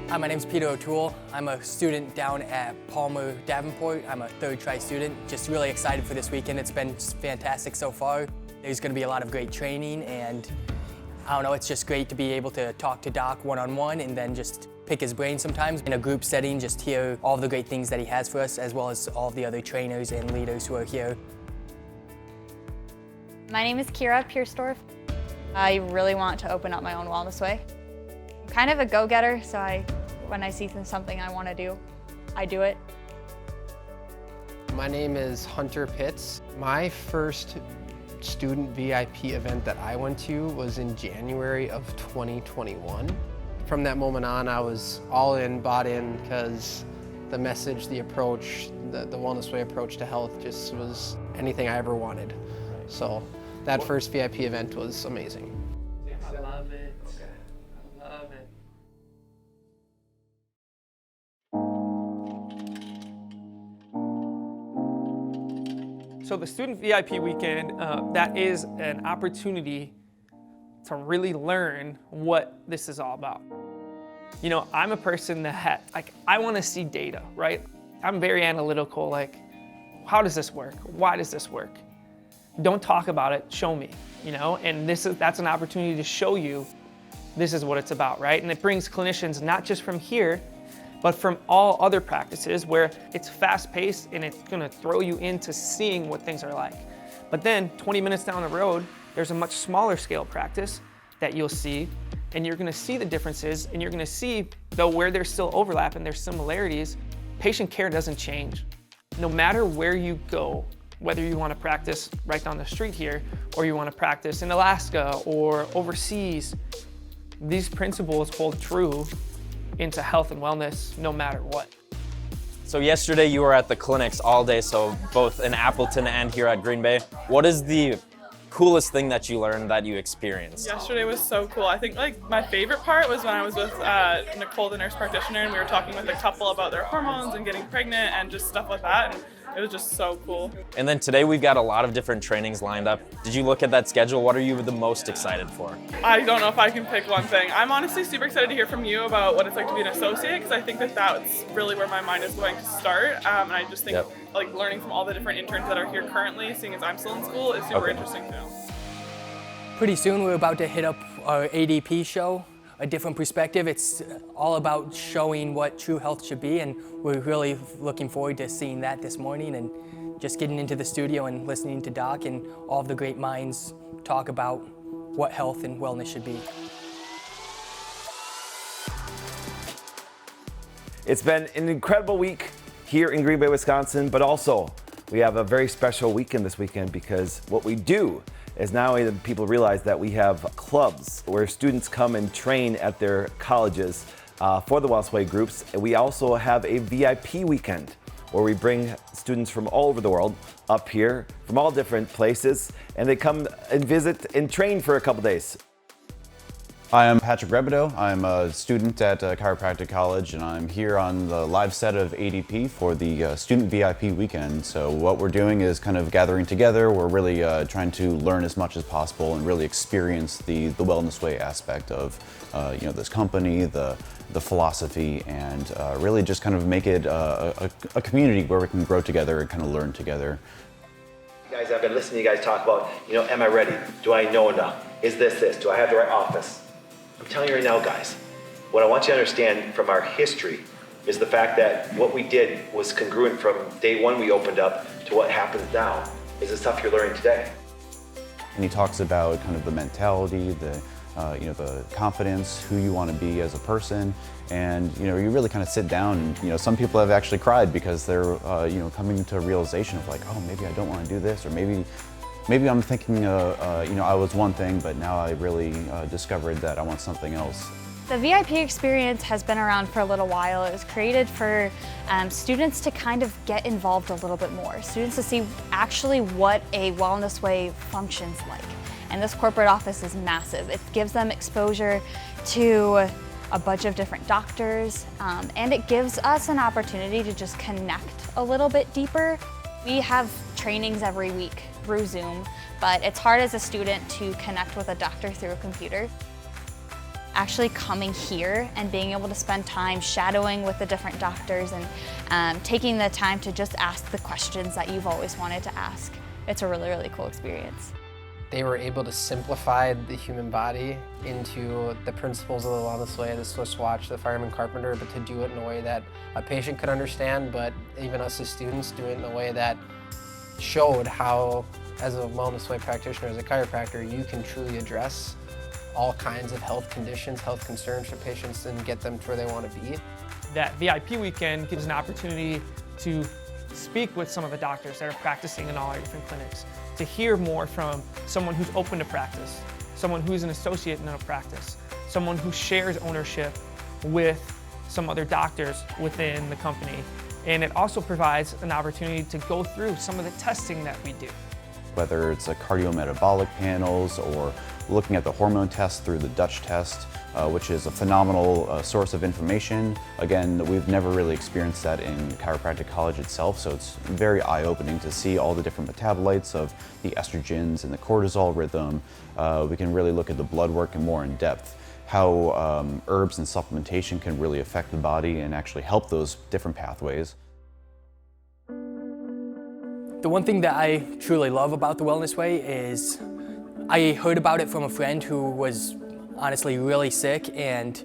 Hi, my name's Peter O'Toole. I'm a student down at Palmer Davenport. I'm a third try student. Just really excited for this weekend. It's been fantastic so far. There's going to be a lot of great training, and I don't know, it's just great to be able to talk to Doc one-on-one and then just pick his brain sometimes. In a group setting, just hear all the great things that he has for us, as well as all the other trainers and leaders who are here. My name is Kira Piersdorf. I really want to open up my own wellness way. I'm kind of a go-getter, so when I see something I want to do, I do it. My name is Hunter Pitts. My first student VIP event that I went to was in January of 2021. From that moment on, I was all in, bought in, because the message, the approach, the wellness way approach to health just was anything I ever wanted. So that first VIP event was amazing. I love it. I love it. So the student VIP weekend, that is an opportunity to really learn what this is all about. You know, I'm a person that, I want to see data, right? I'm very analytical, how does this work? Why does this work? Don't talk about it, show me, you know? And that's an opportunity to show you this is what it's about, right? And it brings clinicians not just from here, but from all other practices where it's fast-paced and it's gonna throw you into seeing what things are like. But then 20 minutes down the road, there's a much smaller scale practice that you'll see, and you're gonna see the differences, and you're gonna see, though, where there's still overlap and there's similarities, patient care doesn't change. No matter where you go, whether you wanna practice right down the street here, or you wanna practice in Alaska or overseas, these principles hold true into health and wellness no matter what. So yesterday you were at the clinics all day, so both in Appleton and here at Green Bay. What is the coolest thing that you learned, that you experienced? Yesterday was so cool. I think my favorite part was when I was with Nicole, the nurse practitioner, and we were talking with a couple about their hormones and getting pregnant and just stuff like that. And it was just so cool. And then today we've got a lot of different trainings lined up. Did you look at that schedule? What are you the most excited for? I don't know if I can pick one thing. I'm honestly super excited to hear from you about what it's like to be an associate, because I think that's really where my mind is going to start. And I just think learning from all the different interns that are here currently, seeing as I'm still in school, is super interesting too. Pretty soon we're about to hit up our ADP show, a different perspective. It's all about showing what true health should be, and we're really looking forward to seeing that this morning and just getting into the studio and listening to Doc and all of the great minds talk about what health and wellness should be. It's been an incredible week here in Green Bay, Wisconsin, but also we have a very special weekend this weekend, because what we do is now that people realize that we have clubs where students come and train at their colleges for the Wellness Way groups. And we also have a VIP weekend where we bring students from all over the world up here from all different places, and they come and visit and train for a couple days. Hi, I'm Patrick Rebido. I'm a student at Chiropractic College, and I'm here on the live set of ADP for the student VIP weekend. So what we're doing is kind of gathering together. We're really trying to learn as much as possible and really experience the wellness way aspect of this company, the philosophy, and really just kind of make it a community where we can grow together and kind of learn together. You guys, I've been listening to you guys talk about, am I ready? Do I know enough? Is this? Do I have the right office? I'm telling you right now, guys, what I want you to understand from our history is the fact that what we did was congruent from day one we opened up to what happens now is the stuff you're learning today. And he talks about kind of the mentality, the confidence, who you want to be as a person, and you really kind of sit down. And some people have actually cried because they're coming to a realization of oh, maybe I don't want to do this, or maybe I'm thinking, I was one thing, but now I really discovered that I want something else. The VIP experience has been around for a little while. It was created for students to kind of get involved a little bit more, students to see actually what a wellness way functions like. And this corporate office is massive. It gives them exposure to a bunch of different doctors, and it gives us an opportunity to just connect a little bit deeper. We have trainings every week through Zoom, but it's hard as a student to connect with a doctor through a computer. actually coming here and being able to spend time shadowing with the different doctors and taking the time to just ask the questions that you've always wanted to ask. It's a really, really cool experience. They were able to simplify the human body into the principles of the wellness way, the Swiss watch, the Fireman, Carpenter, but to do it in a way that a patient could understand, but even us as students do it in a way that showed how, as a wellness way practitioner, as a chiropractor, you can truly address all kinds of health conditions, health concerns for patients and get them to where they want to be. That VIP weekend gives an opportunity to speak with some of the doctors that are practicing in all our different clinics, to hear more from someone who's open to practice, someone who's an associate in a practice, someone who shares ownership with some other doctors within the company. And it also provides an opportunity to go through some of the testing that we do. Whether it's a cardiometabolic panels or looking at the hormone test through the Dutch test, which is a phenomenal source of information. Again, we've never really experienced that in chiropractic college itself, so it's very eye-opening to see all the different metabolites of the estrogens and the cortisol rhythm. We can really look at the blood work and more in depth, how herbs and supplementation can really affect the body and actually help those different pathways. The one thing that I truly love about the Wellness Way is I heard about it from a friend who was honestly really sick, and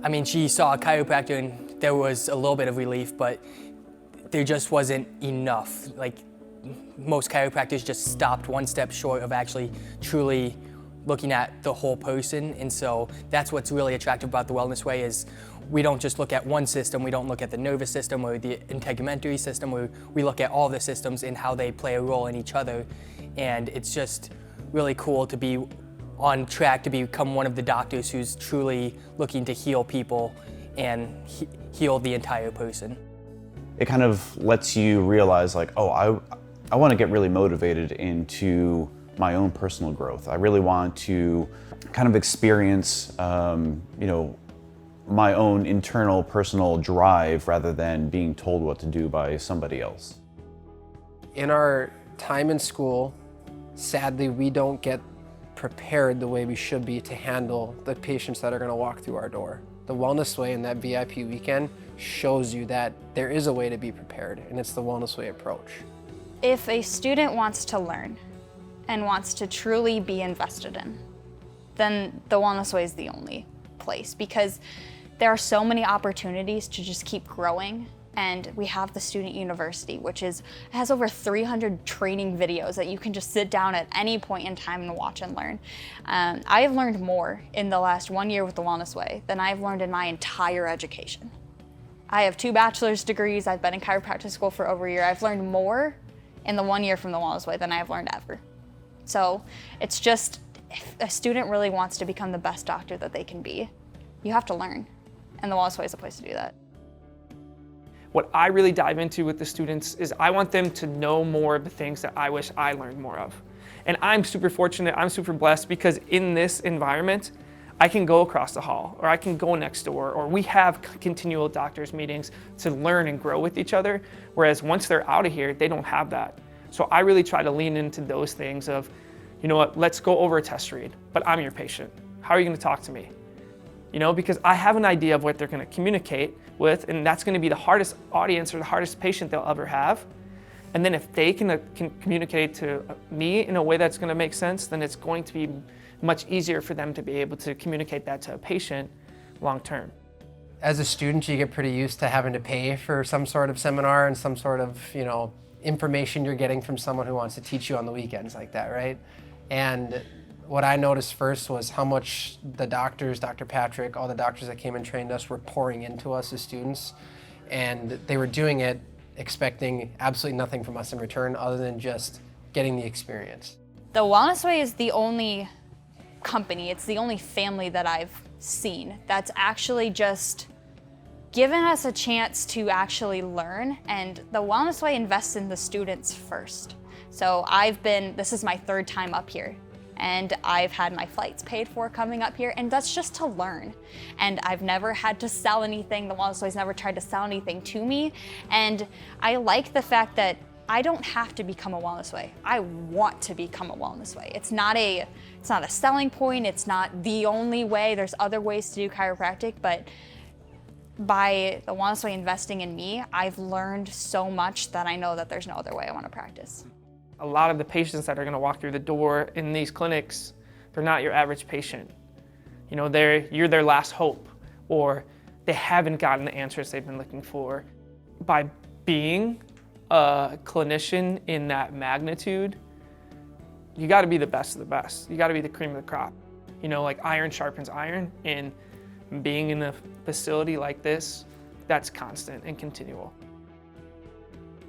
I mean, she saw a chiropractor and there was a little bit of relief, but there just wasn't enough. Like, most chiropractors just stopped one step short of actually truly looking at the whole person. And so that's what's really attractive about the Wellness Way is we don't just look at one system, we don't look at the nervous system or the integumentary system, we look at all the systems and how they play a role in each other. And it's just really cool to be on track to become one of the doctors who's truly looking to heal people and heal the entire person. It kind of lets you realize, like, oh, I want to get really motivated into my own personal growth. I really want to kind of experience, you know, my own internal personal drive rather than being told what to do by somebody else. In our time in school, sadly, we don't get prepared the way we should be to handle the patients that are going to walk through our door. The Wellness Way and that VIP weekend shows you that there is a way to be prepared, and it's the Wellness Way approach. If a student wants to learn and wants to truly be invested in, then the Wellness Way is the only place, because there are so many opportunities to just keep growing. And we have the Student University, which has over 300 training videos that you can just sit down at any point in time and watch and learn. I have learned more in the last 1 year with the Wellness Way than I've learned in my entire education. I have 2 bachelor's degrees. I've been in chiropractic school for over a year. I've learned more in the 1 year from the Wellness Way than I have learned ever. So it's just, if a student really wants to become the best doctor that they can be, you have to learn. And the Wellness Way is a place to do that. What I really dive into with the students is I want them to know more of the things that I wish I learned more of. And I'm super fortunate, I'm super blessed, because in this environment, I can go across the hall, or I can go next door, or we have continual doctors meetings to learn and grow with each other. Whereas once they're out of here, they don't have that. So I really try to lean into those things of, you know what, let's go over a test read, but I'm your patient. How are you gonna talk to me? You know, because I have an idea of what they're gonna communicate with, and that's gonna be the hardest audience or the hardest patient they'll ever have. And then if they can communicate to me in a way that's gonna make sense, then it's going to be much easier for them to be able to communicate that to a patient long term. As a student, you get pretty used to having to pay for some sort of seminar and some sort of, you know, information you're getting from someone who wants to teach you on the weekends like that, right? And what I noticed first was how much the doctors, Dr. Patrick, all the doctors that came and trained us were pouring into us as students. And they were doing it expecting absolutely nothing from us in return other than just getting the experience. The Wellness Way is the only company, it's the only family that I've seen that's actually just given us a chance to actually learn. And the Wellness Way invests in the students first. So this is my 3rd time up here. And I've had my flights paid for coming up here, and that's just to learn. And I've never had to sell anything. The Wellness Way's never tried to sell anything to me. And I like the fact that I don't have to become a wellness way. I want to become a wellness way. It's not a selling point. It's not the only way. There's other ways to do chiropractic, but by the wellness way investing in me, I've learned so much that I know that there's no other way I want to practice. A lot of the patients that are going to walk through the door in these clinics, they're not your average patient. You know, you're their last hope, or they haven't gotten the answers they've been looking for. By being a clinician in that magnitude, you got to be the best of the best. You got to be the cream of the crop. You know, like iron sharpens iron, and being in a facility like this, that's constant and continual.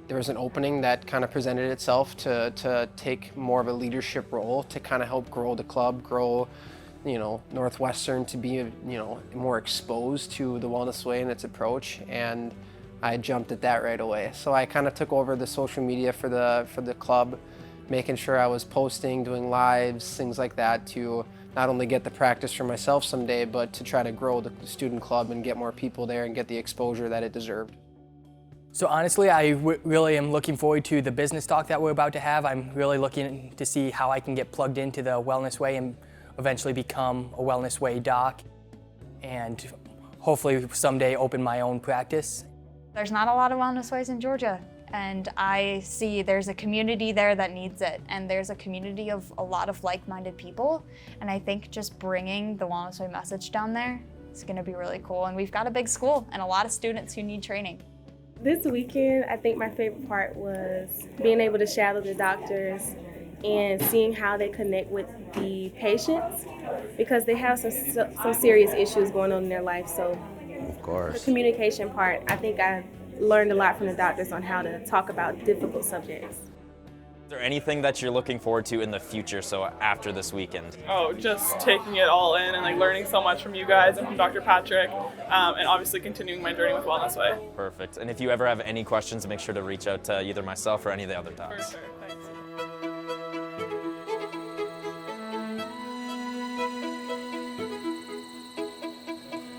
There was an opening that kind of presented itself to take more of a leadership role to kind of help grow the club, grow, you know, Northwestern to be, you know, more exposed to the wellness way and its approach, and I jumped at that right away. So I kind of took over the social media for the club, making sure I was posting, doing lives, things like that, to not only get the practice for myself someday, but to try to grow the student club and get more people there and get the exposure that it deserved. So honestly, I really am looking forward to the business talk that we're about to have. I'm really looking to see how I can get plugged into the Wellness Way and eventually become a Wellness Way doc, and hopefully someday open my own practice. There's not a lot of wellness ways in Georgia, and I see there's a community there that needs it, and there's a community of a lot of like-minded people, and I think just bringing the Wellness Way message down there is going to be really cool. And we've got a big school and a lot of students who need training. This weekend, I think my favorite part was being able to shadow the doctors and seeing how they connect with the patients, because they have some serious issues going on in their life. So Of course. the communication part, I think I learned a lot from the doctors on how to talk about difficult subjects. Is there anything that you're looking forward to in the future, so after this weekend? Oh, just taking it all in and like learning so much from you guys and from Dr. Patrick, and obviously continuing my journey with Wellness Way. Perfect. And if you ever have any questions, make sure to reach out to either myself or any of the other For docs. sure. Thanks.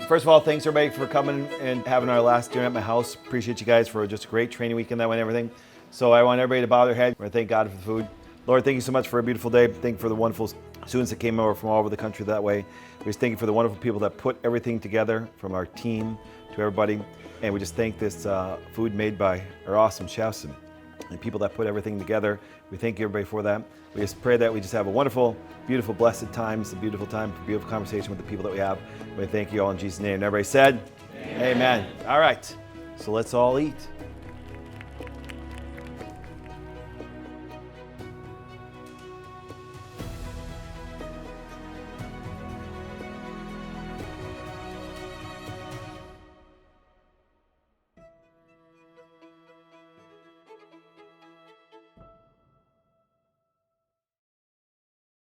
First of all, thanks everybody for coming and having our last dinner at my house. Appreciate you guys for just a great training weekend that went and everything. So I want everybody to bow their head. I thank God for the food. Lord, thank you so much for a beautiful day. Thank you for the wonderful students that came over from all over the country that way. We just thank you for the wonderful people that put everything together, from our team to everybody. And we just thank this food made by our awesome chefs and people that put everything together. We thank you everybody for that. We just pray that we just have a wonderful, beautiful, blessed time. It's a beautiful time, a beautiful conversation with the people that we have. We thank you all in Jesus' name. And everybody said, Amen. All right, so let's all eat.